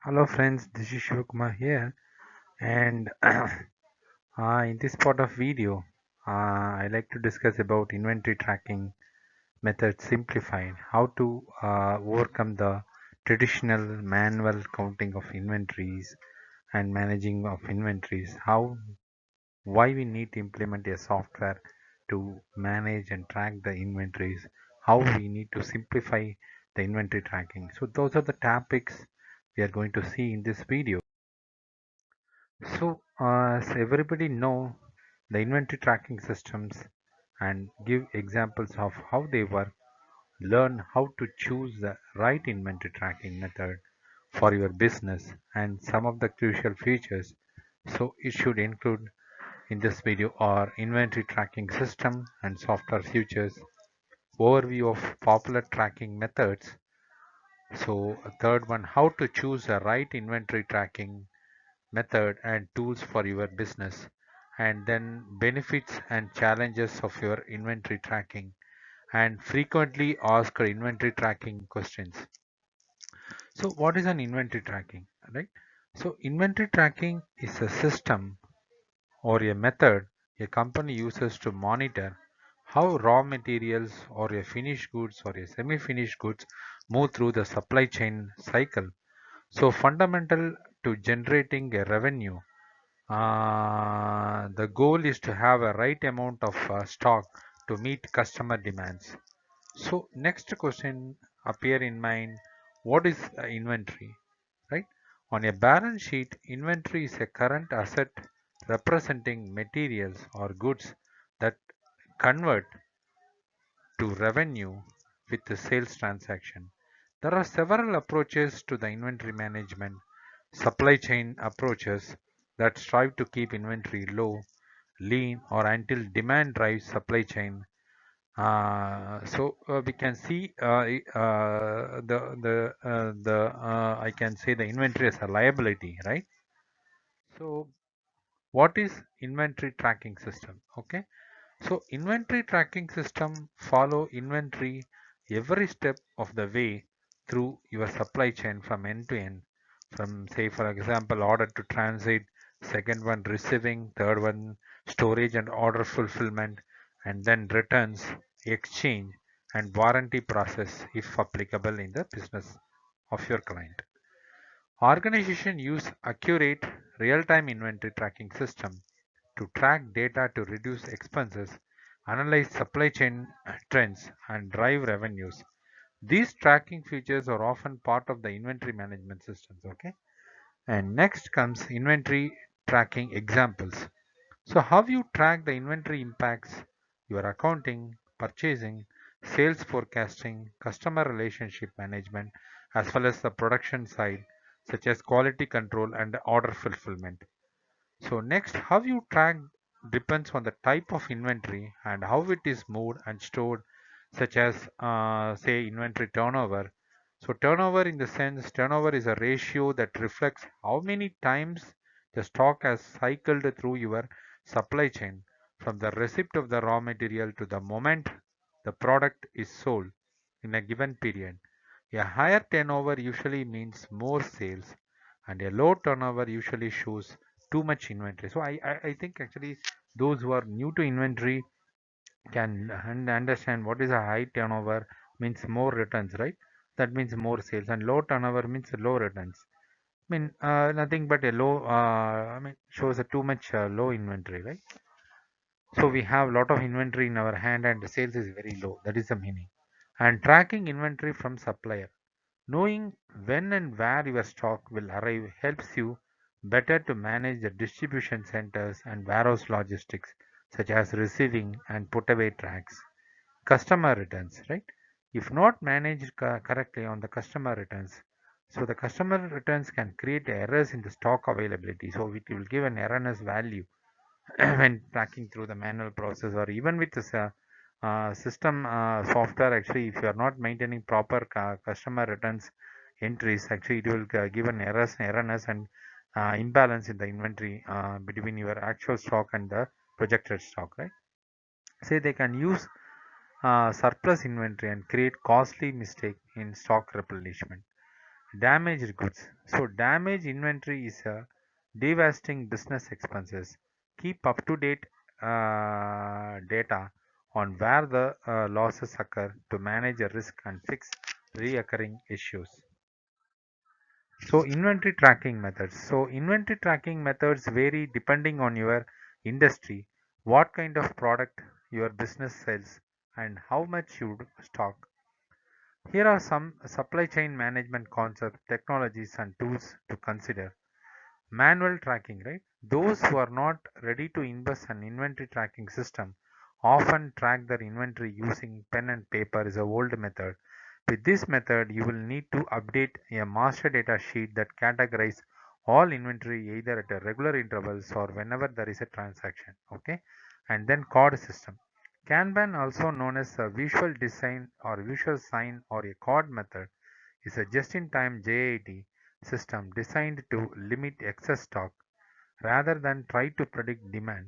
Hello friends, this is Shivakumar here, and in this part of video, I like to discuss about inventory tracking methods simplified, how to overcome the traditional manual counting of inventories and managing of inventories, why we need to implement a software to manage and track the inventories, how we need to simplify the inventory tracking. So those are the topics we are going to see in this video. So, as everybody know, the inventory tracking systems and give examples of how they work, learn how to choose the right inventory tracking method for your business and some of the crucial features. So, it should include in this video are inventory tracking system and software features, overview of popular tracking methods. So, third one, how to choose the right inventory tracking method and tools for your business, and then benefits and challenges of your inventory tracking and frequently asked inventory tracking questions. So what is an inventory tracking, right? So inventory tracking is a system or a method a company uses to monitor how raw materials or a finished goods or a semi-finished goods move through the supply chain cycle. So fundamental to generating a revenue. The goal is to have a right amount of stock to meet customer demands. So next question appear in mind, what is inventory, right? On a balance sheet, inventory is a current asset representing materials or goods that convert to revenue with the sales transaction. There are several approaches to the inventory management, supply chain approaches that strive to keep inventory low, lean, or until demand drives supply chain. We can see I can say the inventory as a liability, right? So what is inventory tracking system? Okay, so inventory tracking system follow inventory every step of the way through your supply chain from end to end. From say for example order to transit, second one receiving, third one storage and order fulfillment, and then returns, exchange and warranty process if applicable in the business of your client. Organization use accurate real-time inventory tracking system to track data to reduce expenses, analyze supply chain trends, and drive revenues. These tracking features are often part of the inventory management systems. Okay, and next comes inventory tracking examples. So, how you track the inventory impacts your accounting, purchasing, sales forecasting, customer relationship management, as well as the production side, such as quality control and order fulfillment. So next, how you track depends on the type of inventory and how it is moved and stored, such as say inventory turnover. So turnover in the sense, turnover is a ratio that reflects how many times the stock has cycled through your supply chain from the receipt of the raw material to the moment the product is sold in a given period. A higher turnover usually means more sales, and a low turnover usually shows too much inventory. So I think actually those who are new to inventory can understand what is a high turnover means more returns, right? That means more sales, and low turnover means low returns. I mean nothing but a low. I mean shows a too much low inventory, right? So we have a lot of inventory in our hand and the sales is very low. That is the meaning. And tracking inventory from supplier. Knowing when and where your stock will arrive helps you better to manage the distribution centers and warehouse logistics, such as receiving and put away tracks. Customer returns, right? If not managed correctly on the customer returns, so the customer returns can create errors in the stock availability. So it will give an erroneous value when tracking through the manual process, or even with this system software. Actually, if you are not maintaining proper customer returns entries, actually it will give an erroneous and imbalance in the inventory between your actual stock and the projected stock, right? Say they can use surplus inventory and create costly mistake in stock replenishment. Damaged goods. So damaged inventory is a devastating business expenses. Keep up to date data on where the losses occur to manage a risk and fix reoccurring issues. So inventory tracking methods. So inventory tracking methods vary depending on your industry, what kind of product your business sells, and how much you stock. Here are some supply chain management concepts, technologies, and tools to consider. Manual tracking, right? Those who are not ready to invest an inventory tracking system often track their inventory using pen and paper is a old method. With this method, you will need to update a master data sheet that categorizes all inventory either at a regular intervals or whenever there is a transaction. Okay, and then code system. Kanban, also known as a visual design or visual sign or a code method, is a just-in-time JIT system designed to limit excess stock rather than try to predict demand.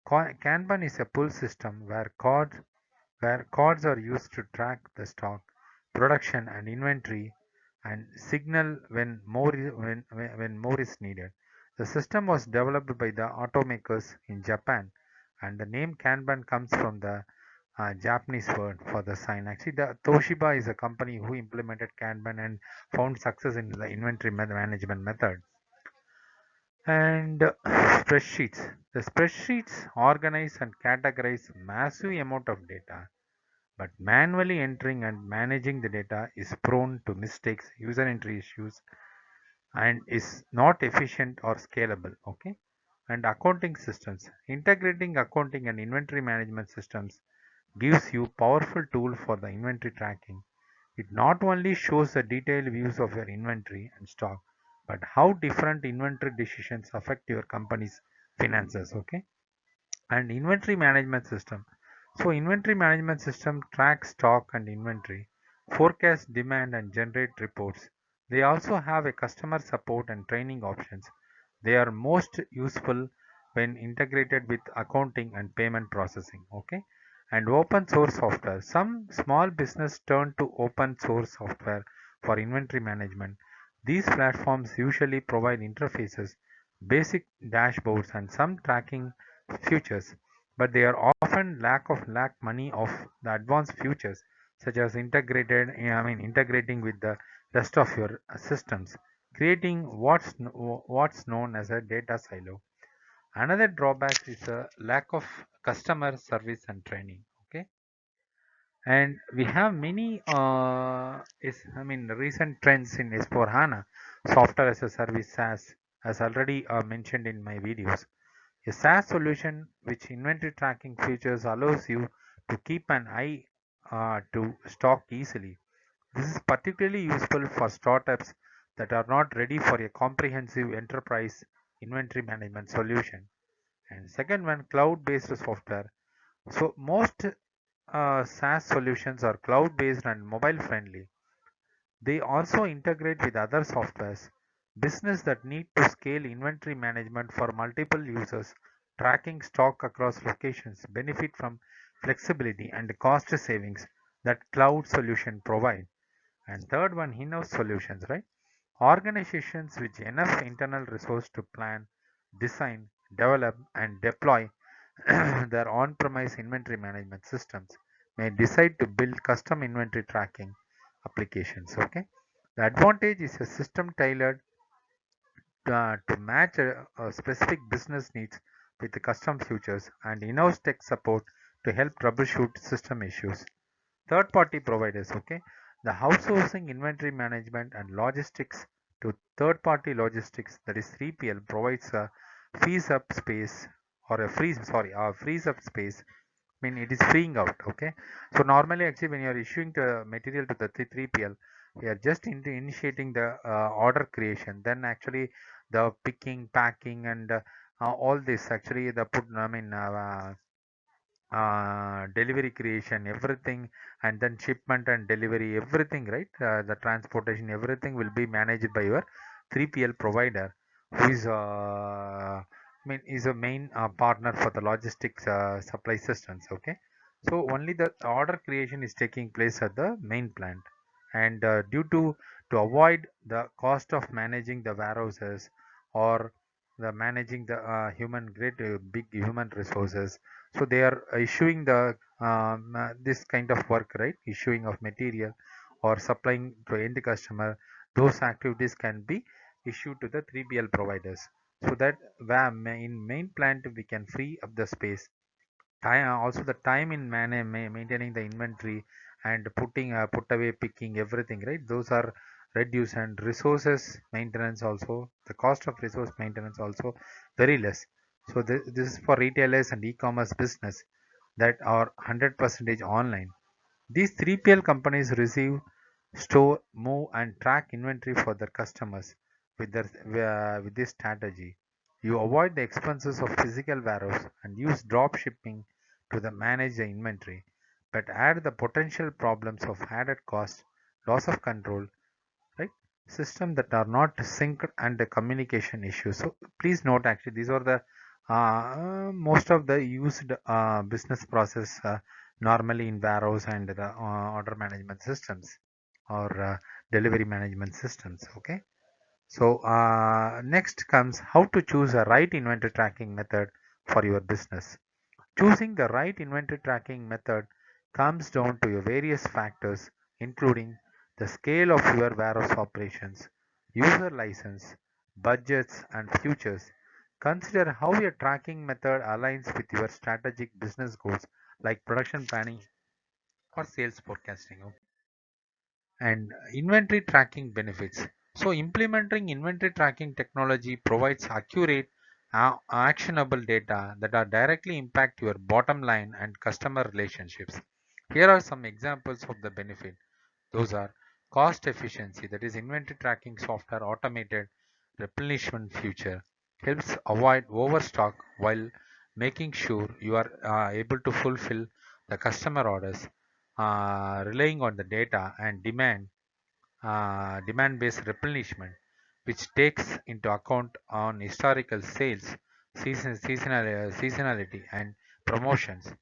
Kanban is a pull system where cards are used to track the stock, production and inventory and signal when more is needed. The system was developed by the automakers in Japan and the name Kanban comes from the Japanese word for the sign. Actually, the Toshiba is a company who implemented Kanban and found success in the inventory management method. And spreadsheets. The spreadsheets organize and categorize massive amount of data, but manually entering and managing the data is prone to mistakes, user entry issues, and is not efficient or scalable. Okay. And accounting systems. Integrating accounting and inventory management systems gives you powerful tool for the inventory tracking. It not only shows the detailed views of your inventory and stock, but how different inventory decisions affect your company's finances. Okay. And inventory management system. So inventory management system tracks stock and inventory, forecast demand and generate reports. They also have a customer support and training options. They are most useful when integrated with accounting and payment processing. Okay. And open source software. Some small business turn to open source software for inventory management. These platforms usually provide interfaces, basic dashboards, and some tracking features, but they are often lack money of the advanced features such as integrating with the rest of your systems, creating what's known as a data silo. Another drawback is a lack of customer service and training. Okay, and we have many recent trends in S4 HANA software as a service SaaS, as already mentioned in my videos. A SaaS solution which inventory tracking features allows you to keep an eye to stock easily. This is particularly useful for startups that are not ready for a comprehensive enterprise inventory management solution. And second one, cloud-based software. So most SaaS solutions are cloud-based and mobile-friendly. They also integrate with other softwares. Business that need to scale inventory management for multiple users, tracking stock across locations benefit from flexibility and cost savings that cloud solution provide. And third one, in-house solutions, right? Organizations with enough internal resource to plan, design, develop, and deploy their on-premise inventory management systems may decide to build custom inventory tracking applications. Okay, the advantage is a system tailored to match specific business needs with the custom features and in-house tech support to help troubleshoot system issues. Third-party providers. Okay, the outsourcing inventory management and logistics to third-party logistics, that is 3PL, provides a frees up space or a frees up space. I mean, it is freeing out. Okay, so normally actually when you are issuing the material to the 3PL, we are just into initiating the order creation, then actually the picking, packing, and all this actually the put delivery creation, everything, and then shipment and delivery, everything, right? The transportation, everything will be managed by your 3PL provider, who is is a main partner for the logistics supply systems. Okay, so only the order creation is taking place at the main plant, and due to avoid the cost of managing the warehouses or the managing the big human resources, so they are issuing the this kind of work, right? Issuing of material or supplying to end customer, those activities can be issued to the 3PL providers, so that in main plant we can free up the space. Time, also the time in maintaining the inventory and putting put away, picking everything, right? Those are reduced, and resources maintenance also, the cost of resource maintenance also very less. So this is for retailers and e-commerce business that are 100% online. These 3PL companies receive, store, move, and track inventory for their customers with this strategy. You avoid the expenses of physical warehouse and use drop shipping to manage the inventory, but add the potential problems of added cost, loss of control, right? System that are not synced, and the communication issues. So please note, actually these are the most of the used business process normally in warehouse and the order management systems or delivery management systems. Okay, so next comes how to choose a right inventory tracking method for your business. Choosing the right inventory tracking method comes down to your various factors, including the scale of your warehouse operations, user license, budgets, and futures. Consider how your tracking method aligns with your strategic business goals like production planning or sales forecasting. Okay? And inventory tracking benefits. So implementing inventory tracking technology provides accurate, actionable data that are directly impact your bottom line and customer relationships. Here are some examples of the benefit. Those are cost efficiency, that is inventory tracking software automated replenishment feature helps avoid overstock while making sure you are able to fulfill the customer orders, relying on the data and demand-based replenishment, which takes into account on historical sales, seasonality, and promotions,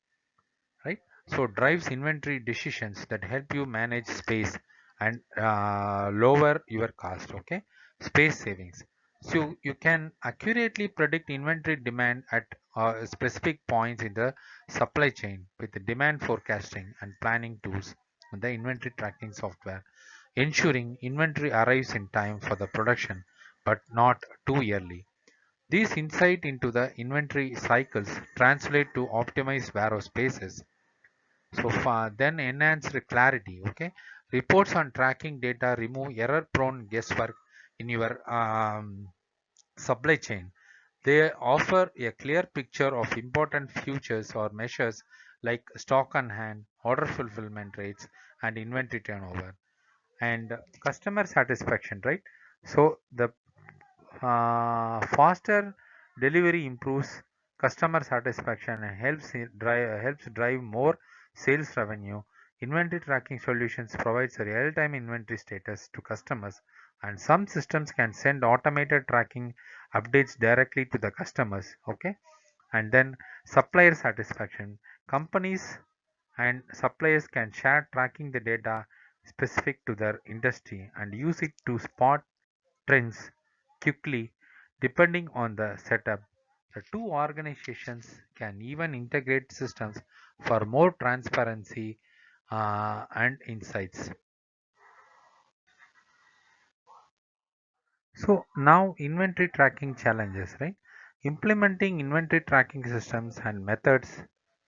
right? So drives inventory decisions that help you manage space and lower your cost. Okay, space savings. So you can accurately predict inventory demand at specific points in the supply chain with the demand forecasting and planning tools and the inventory tracking software, ensuring inventory arrives in time for the production but not too early. These insight into the inventory cycles translate to optimized warehouse spaces. So far, then enhanced clarity. Okay, reports on tracking data remove error-prone guesswork in your supply chain. They offer a clear picture of important futures or measures like stock on hand, order fulfillment rates, and inventory turnover. And customer satisfaction, right? So the faster delivery improves customer satisfaction and helps drive more sales revenue. Inventory tracking solutions provides a real-time inventory status to customers, and some systems can send automated tracking updates directly to the customers. Okay, and then supplier satisfaction. Companies and suppliers can share tracking the data specific to their industry and use it to spot trends quickly depending on the setup. The two organizations can even integrate systems for more transparency and insights. So now inventory tracking challenges, right? Implementing inventory tracking systems and methods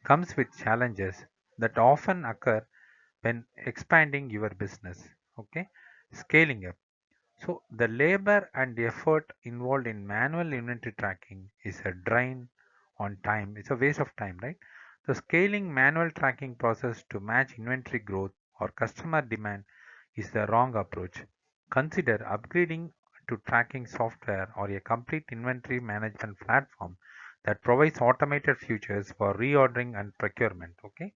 comes with challenges that often occur when expanding your business. Okay, scaling up. So the labor and effort involved in manual inventory tracking is a drain on time. It's a waste of time, right? So scaling manual tracking process to match inventory growth or customer demand is the wrong approach. Consider upgrading to tracking software or a complete inventory management platform that provides automated features for reordering and procurement. Okay.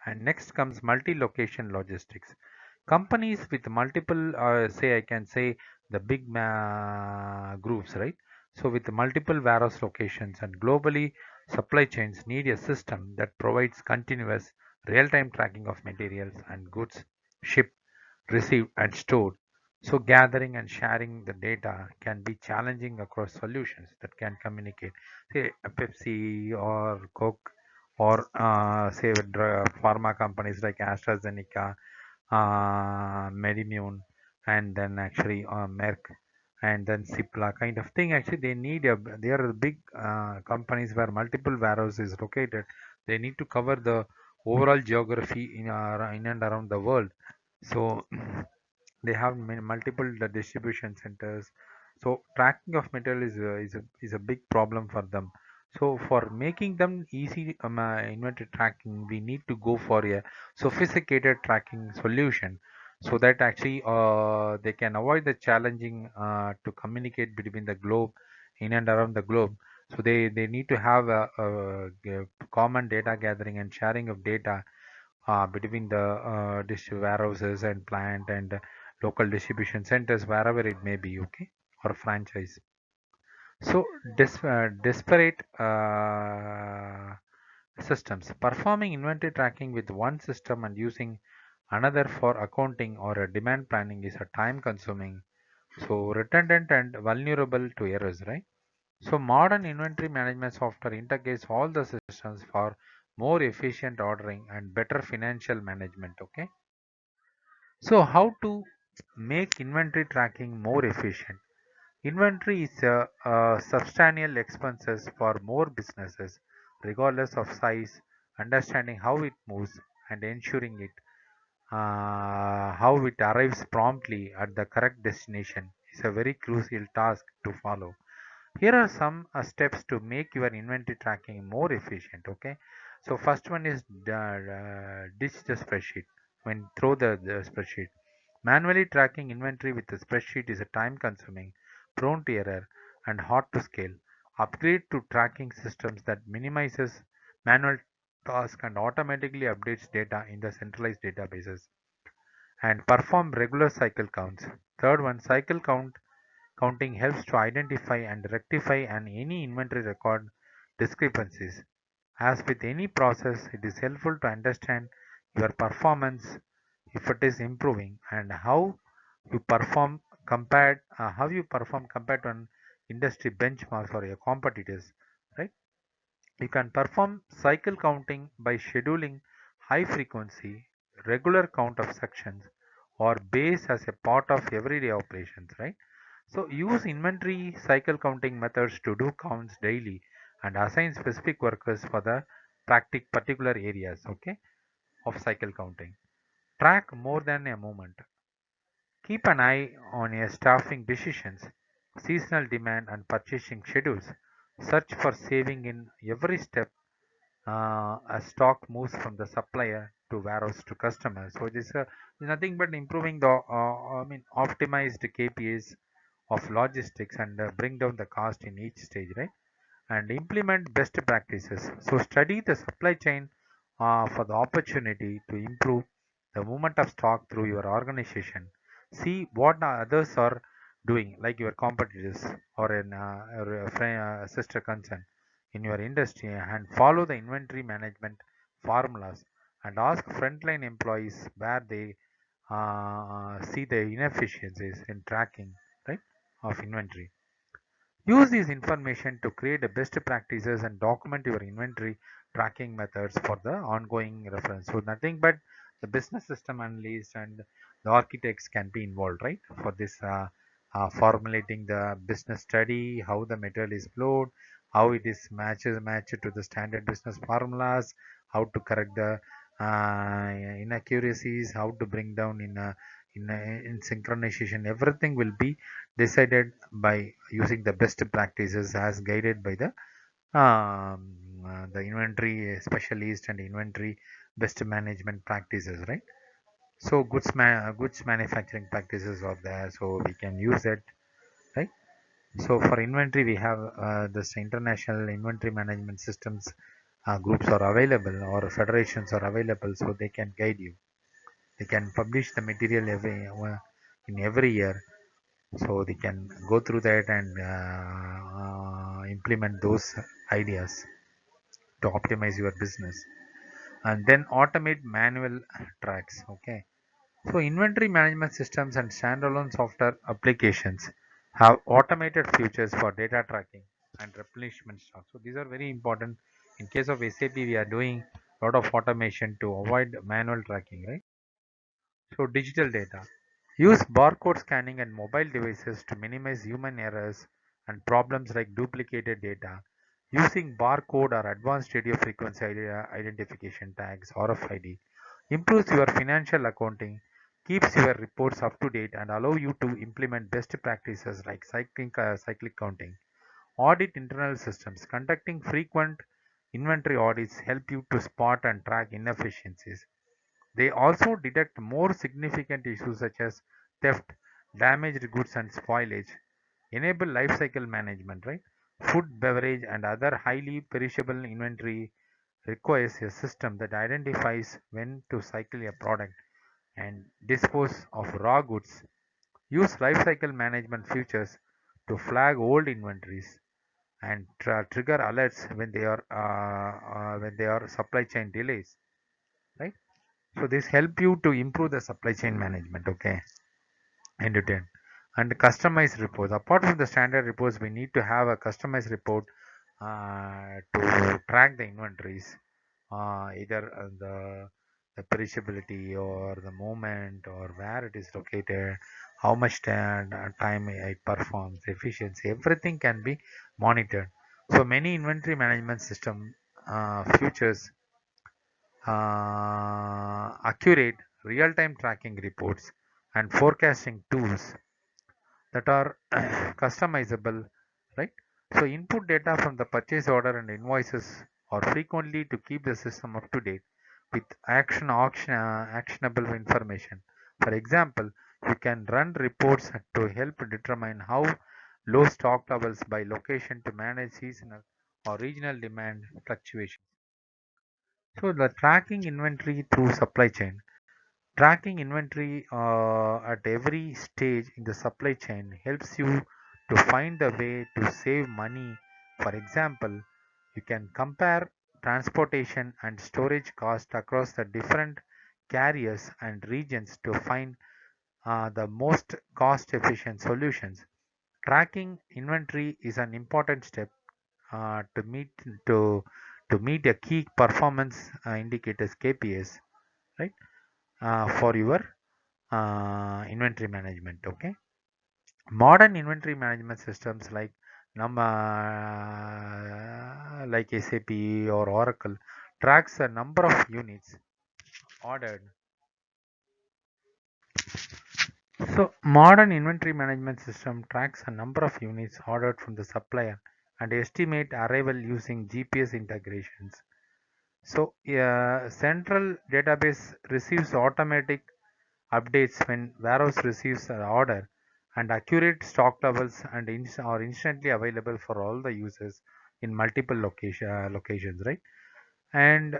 And next comes multi-location logistics. Companies with multiple, say I can say the big groups, right? So with multiple warehouse locations and globally supply chains need a system that provides continuous real-time tracking of materials and goods shipped, received and stored. So gathering and sharing the data can be challenging across solutions that can communicate. Say a Pepsi or Coke or say pharma companies like AstraZeneca, Medimune, and then actually Merck, and then Cipla kind of thing. Actually, they are big companies where multiple warehouses is located. They need to cover the overall geography in and around the world. So they have multiple distribution centers. So tracking of material is a big problem for them. So for making them easy inventory tracking, we need to go for a sophisticated tracking solution, so that actually they can avoid the challenging to communicate between the globe, in and around the globe. So they need to have a common data gathering and sharing of data between the warehouses and plant and local distribution centers, wherever it may be, okay, or franchise. So disparate systems performing inventory tracking with one system and using another for accounting or a demand planning is a time consuming, so redundant and vulnerable to errors, right? So modern inventory management software integrates all the systems for more efficient ordering and better financial management, okay? So how to make inventory tracking more efficient? Inventory is a substantial expenses for more businesses, regardless of size. Understanding how it moves and ensuring how it arrives promptly at the correct destination is a very crucial task to follow. Here are some steps to make your inventory tracking more efficient. Okay, so first one is ditch the spreadsheet. When throw the spreadsheet, manually tracking inventory with the spreadsheet is a time consuming, prone to error, and hard to scale. Upgrade to tracking systems that minimizes manual task and automatically updates data in the centralized databases, and perform regular cycle counts. Third one, counting helps to identify and rectify any inventory record discrepancies. As with any process, it is helpful to understand your performance, if it is improving, and how you perform compared to an industry benchmarks or your competitors, right? You can perform cycle counting by scheduling high frequency, regular count of sections or base as a part of everyday operations, right? So use inventory cycle counting methods to do counts daily and assign specific workers for the particular areas, okay, of cycle counting. Track more than a moment. Keep an eye on your staffing decisions, seasonal demand and purchasing schedules. Search for saving in every step as stock moves from the supplier to warehouse to customer. So this is nothing but improving the optimized KPIs of logistics and bring down the cost in each stage, right? And implement best practices. So study the supply chain for the opportunity to improve the movement of stock through your organization. See what the others are doing, like your competitors or a sister concern in your industry, and follow the inventory management formulas and ask frontline employees where they see the inefficiencies in tracking, right, of inventory. Use this information to create the best practices and document your inventory tracking methods for the ongoing reference. So nothing but the business system analyst and the architects can be involved, right? For this formulating the business study, how the material is flowed, how it is matched to the standard business formulas, how to correct the inaccuracies, how to bring down in synchronization. Everything will be decided by using the best practices as guided by the inventory specialist and inventory best management practices, right? So goods manufacturing practices are there, so we can use it, right? So for inventory, we have this international inventory management systems groups are available, or federations are available, so they can guide you. They can publish the material in every year, so they can go through that and implement those ideas to optimize your business, and then automate manual tracks, okay. So inventory management systems and standalone software applications have automated features for data tracking and replenishment stock. So these are very important. In case of SAP, we are doing a lot of automation to avoid manual tracking, right? So digital data. Use barcode scanning and mobile devices to minimize human errors and problems like duplicated data. Using barcode or advanced radio frequency identification tags RFID improves your financial accounting, keeps your reports up to date and allow you to implement best practices like cyclic counting. Audit internal systems. Conducting frequent inventory audits help you to spot and track inefficiencies. They also detect more significant issues such as theft, damaged goods and spoilage, enable life cycle management, right? Food, beverage and other highly perishable inventory requires a system that identifies when to cycle a product and dispose of raw goods. Use life cycle management features to flag old inventories and trigger alerts when they are supply chain delays, right? So this help you to improve the supply chain management, okay, end to end. And customized reports. Apart from the standard reports, we need to have a customized report to track the inventories, either the perishability or the moment or where it is located, how much time it performs, efficiency, everything can be monitored. So many inventory management system features accurate real-time tracking reports and forecasting tools that are customizable, right? So input data from the purchase order and invoices are frequently to keep the system up to date with actionable information. For example, you can run reports to help determine how low stock levels by location to manage seasonal or regional demand fluctuations. So the tracking inventory through supply chain. Tracking inventory at every stage in the supply chain helps you to find a way to save money. For example, you can compare transportation and storage cost across the different carriers and regions to find the most cost efficient solutions. Tracking inventory is an important step to to meet a key performance indicators KPIs, right? For your inventory management. Okay, modern inventory management systems like SAP or Oracle tracks a number of units ordered. So modern inventory management system tracks a number of units ordered from the supplier and estimate arrival using GPS integrations. So central database receives automatic updates when warehouse receives an order, and accurate stock levels are instantly available for all the users in multiple locations, right? And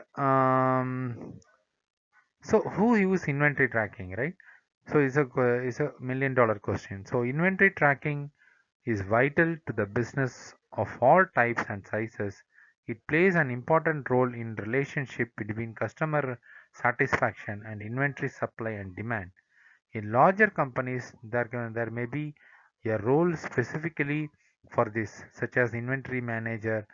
so who use inventory tracking, right? So it's a million dollar question. So inventory tracking is vital to the business of all types and sizes. It plays an important role in relationship between customer satisfaction and inventory supply and demand. In larger companies, there may be a role specifically for this, such as inventory manager,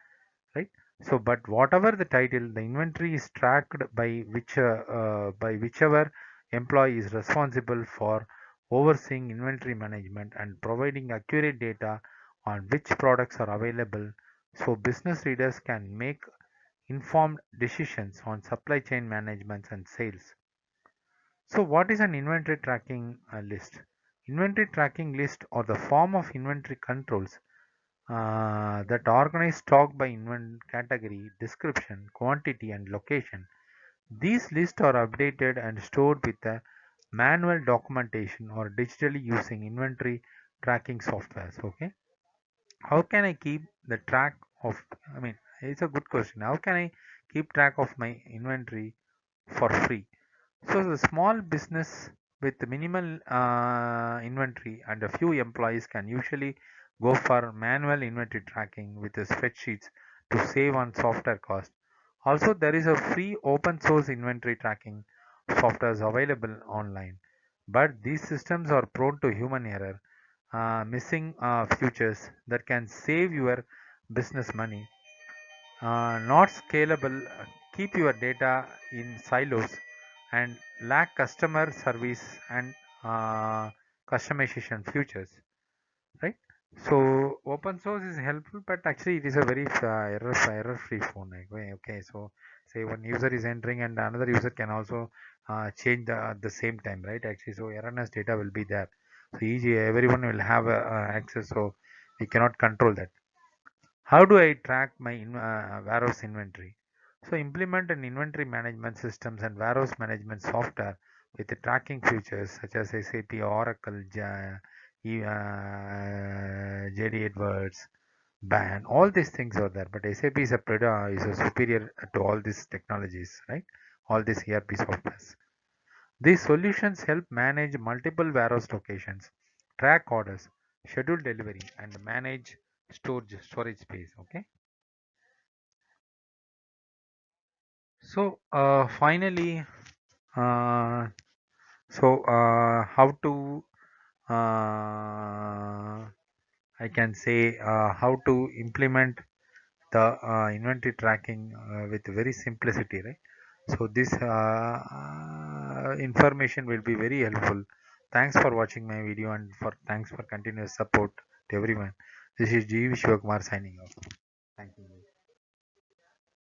right? So, but whatever the title, the inventory is tracked by whichever employee is responsible for overseeing inventory management and providing accurate data on which products are available, so business leaders can make informed decisions on supply chain management and sales. So what is an inventory tracking list? Inventory tracking list are the form of inventory controls that organize stock by category, description, quantity, and location. These lists are updated and stored with a manual documentation or digitally using inventory tracking softwares. Okay, how can I keep the track of? I mean, it's a good question. How can I keep track of my inventory for free? So the small business with minimal inventory and a few employees can usually go for manual inventory tracking with the spreadsheets to save on software cost. Also, there is a free open source inventory tracking softwares available online. but these systems are prone to human error, missing futures that can save your business money. Not scalable, keep your data in silos, and lack customer service and uh, customization futures, right? So open source is helpful, but actually it is a very error free phone. Like, okay, so say one user is entering and another user can also change the at the same time, right? Actually, so erroneous data will be there. So easy, everyone will have access. So we cannot control that. How do I track my warehouse inventory? So implement an inventory management systems and warehouse management software with the tracking features such as SAP, Oracle, JD Edwards, BAN. All these things are there, but SAP is is a superior to all these technologies, right? All these ERP softwares. These solutions help manage multiple warehouse locations, track orders, schedule delivery, and manage storage space. Okay. So finally, uh, how to I can say how to implement the inventory tracking with very simplicity, right? So this information will be very helpful. Thanks for watching my video and for thanks for continuous support to everyone. This is G. Shivakumar signing off. Thank you.